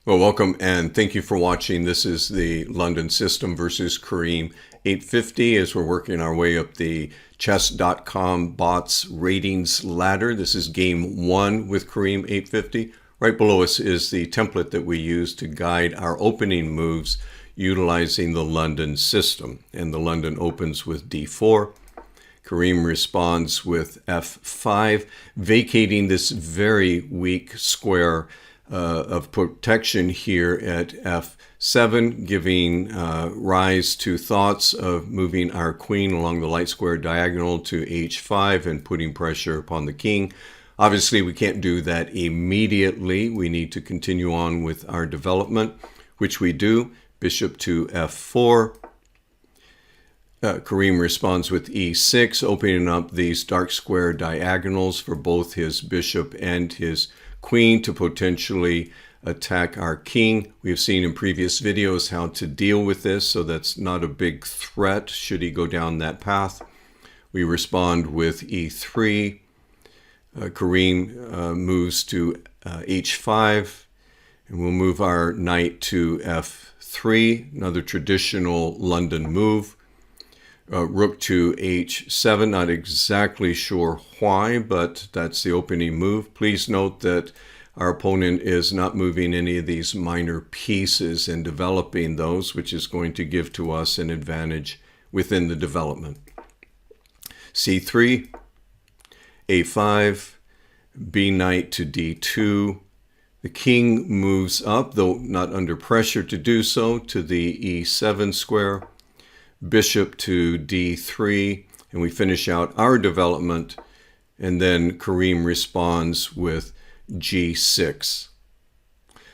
Well, welcome and thank you for watching. This is the London system versus Karim 850 as we're working our way up the chess.com bots ratings ladder. This is game one with Karim 850. Right below us is the template that we use to guide our opening moves utilizing the London system. And the London opens with d4. Karim responds with f5, vacating this very weak square of protection here at f7, giving rise to thoughts of moving our queen along the light square diagonal to h5 and putting pressure upon the king. Obviously, we can't do that immediately. We need to continue on with our development, which we do. Bishop to f4. Karim responds with e6, opening up these dark square diagonals for both his bishop and his queen to potentially attack our king. We have seen in previous videos how to deal with this, so that's not a big threat should he go down that path. We respond with e3. Karim moves to h5, and we'll move our knight to f3, another traditional London move. Rook to h7, not exactly sure why, but that's the opening move. Please note that our opponent is not moving any of these minor pieces and developing those, which is going to give to us an advantage within the development. c3, a5, b knight to d2. The king moves up, though not under pressure to do so, to the e7 square. Bishop to d3, and we finish out our development, and then Karim responds with g6.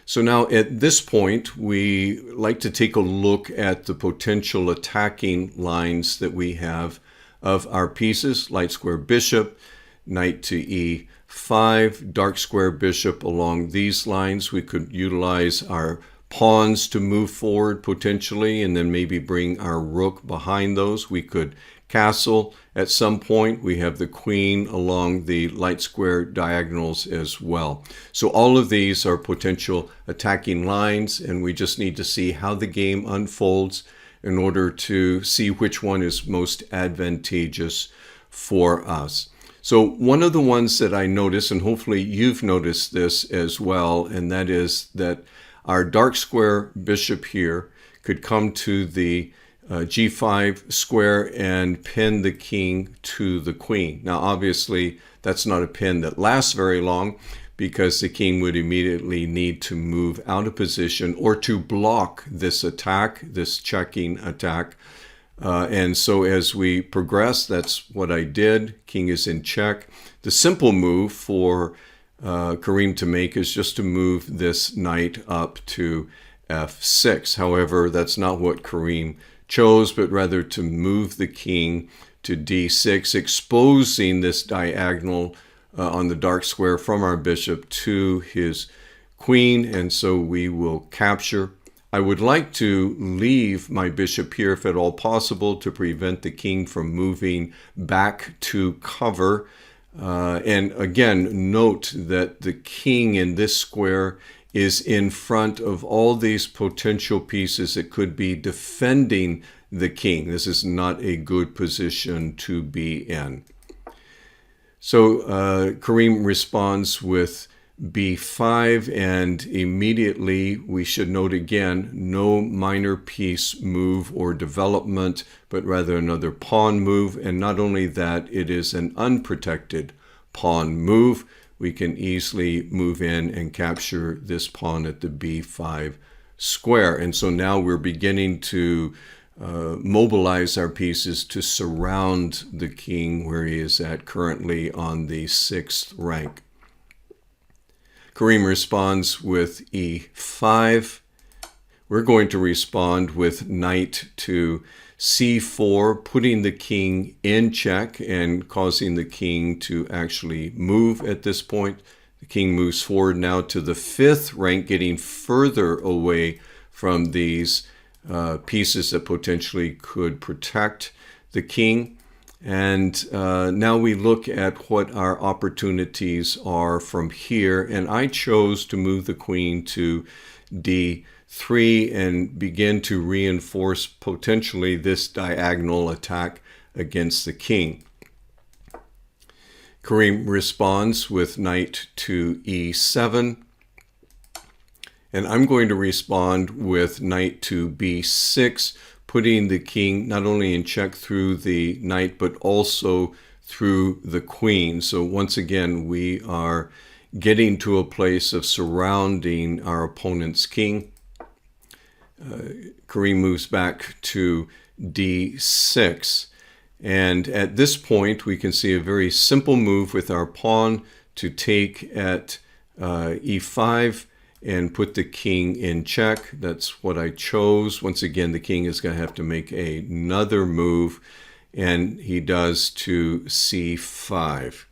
So now at this point, we like to take a look at the potential attacking lines that we have of our pieces. Light square bishop, knight to e5, dark square bishop along these lines. We could utilize our pawns to move forward potentially, and then maybe bring our rook behind those. We could castle at some point. We have the queen along the light square diagonals as well. So all of these are potential attacking lines, and we just need to see how the game unfolds in order to see which one is most advantageous for us. So one of the ones that I noticed, and hopefully you've noticed this as well, and that is that our dark square bishop here could come to the g5 square and pin the king to the queen. Now, obviously, that's not a pin that lasts very long because the king would immediately need to move out of position or to block this attack, this checking attack. And so as we progress, that's what I did. King is in check. The simple move for Karim to make is just to move this knight up to f6. However, that's not what Karim chose, but rather to move the king to d6, exposing this diagonal on the dark square from our bishop to his queen, and so we will capture. I would like to leave my bishop here if at all possible to prevent the king from moving back to cover. And again, note that the king in this square is in front of all these potential pieces that could be defending the king. This is not a good position to be in. So Karim responds with b5, and immediately we should note again, no minor piece move or development, but rather another pawn move. And not only that, it is an unprotected pawn move. We can easily move in and capture this pawn at the b5 square. And so now we're beginning to mobilize our pieces to surround the king where he is at currently on the 6th rank. Karim responds with e5. We're going to respond with knight to c4, putting the king in check and causing the king to actually move at this point. The king moves forward now to the 5th rank, getting further away from these pieces that potentially could protect the king. And now we look at what our opportunities are from here. And I chose to move the queen to d3 and begin to reinforce potentially this diagonal attack against the king. Karim responds with knight to e7. And I'm going to respond with knight to b6, putting the king not only in check through the knight, but also through the queen. So once again, we are getting to a place of surrounding our opponent's king. Karim moves back to d6. And at this point, we can see a very simple move with our pawn to take at e5 and put the king in check. That's what I chose. Once again, the king is going to have to make another move, and he does to c5.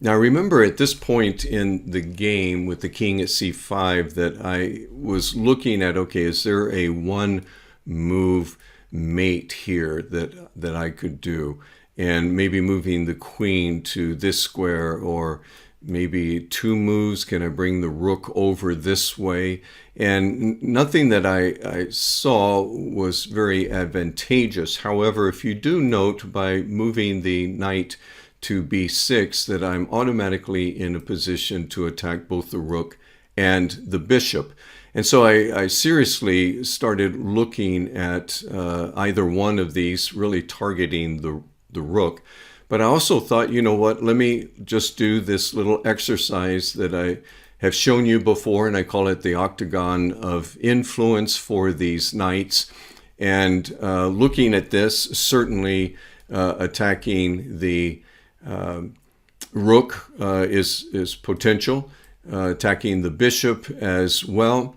Now remember, at this point in the game with the king at c5 that I was looking at, okay, is there a one move mate here that I could do? And maybe moving the queen to this square, or maybe two moves. Can I bring the rook over this way? And nothing that I saw was very advantageous. However, if you do note by moving the knight to b6 that I'm automatically in a position to attack both the rook and the bishop. And so I seriously started looking at either one of these, really targeting the rook. But I also thought, you know what, let me just do this little exercise that I have shown you before, and I call it the octagon of influence for these knights. And looking at this, certainly attacking the rook is potential, attacking the bishop as well.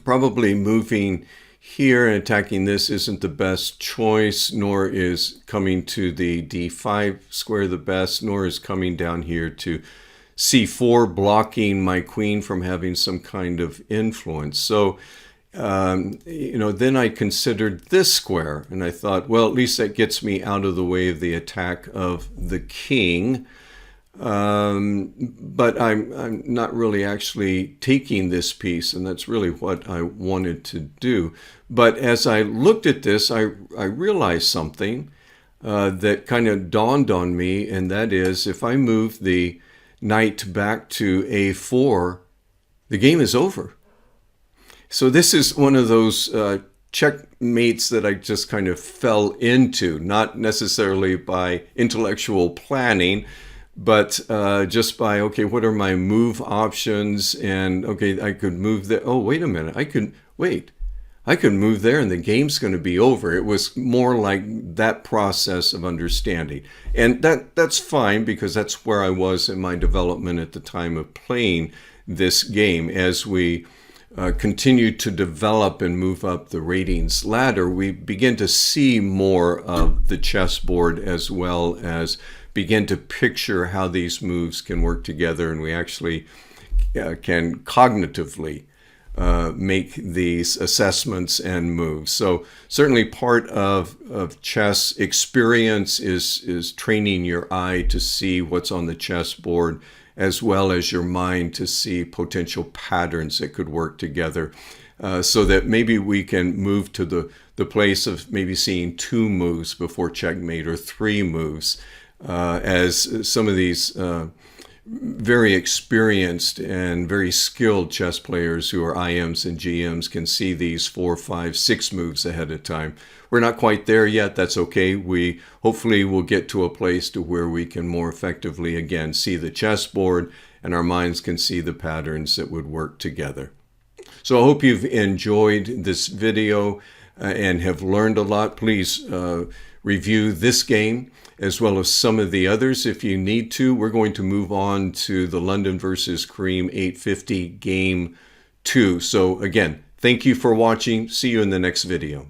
Probably moving here and attacking this isn't the best choice, nor is coming to the d5 square the best, nor is coming down here to c4, blocking my queen from having some kind of influence. So, then I considered this square, and I thought, well, at least that gets me out of the way of the attack of the king. But I'm not really actually taking this piece, and that's really what I wanted to do. But as I looked at this, I realized something that kind of dawned on me, and that is if I move the knight back to a4, the game is over. So this is one of those checkmates that I just kind of fell into, not necessarily by intellectual planning, but just by, okay, what are my move options? And okay, I could move there. Oh, wait a minute. I could move there and the game's going to be over. It was more like that process of understanding. And that's fine, because that's where I was in my development at the time of playing this game. As we continue to develop and move up the ratings ladder, we begin to see more of the chessboard, as well as begin to picture how these moves can work together, and we actually can cognitively make these assessments and moves. So certainly part of chess experience is training your eye to see what's on the chessboard, as well as your mind to see potential patterns that could work together, so that maybe we can move to the place of maybe seeing two moves before checkmate, or three moves, as some of these very experienced and very skilled chess players who are IMs and GMs can see these 4, 5, 6 moves ahead of time. We're not quite there yet. That's okay. We hopefully will get to a place to where we can more effectively, again, see the chessboard, and our minds can see the patterns that would work together. So I hope you've enjoyed this video and have learned a lot. Please review this game as well as some of the others if you need to. We're going to move on to the London versus Karim 850 Game 2. So again, thank you for watching. See you in the next video.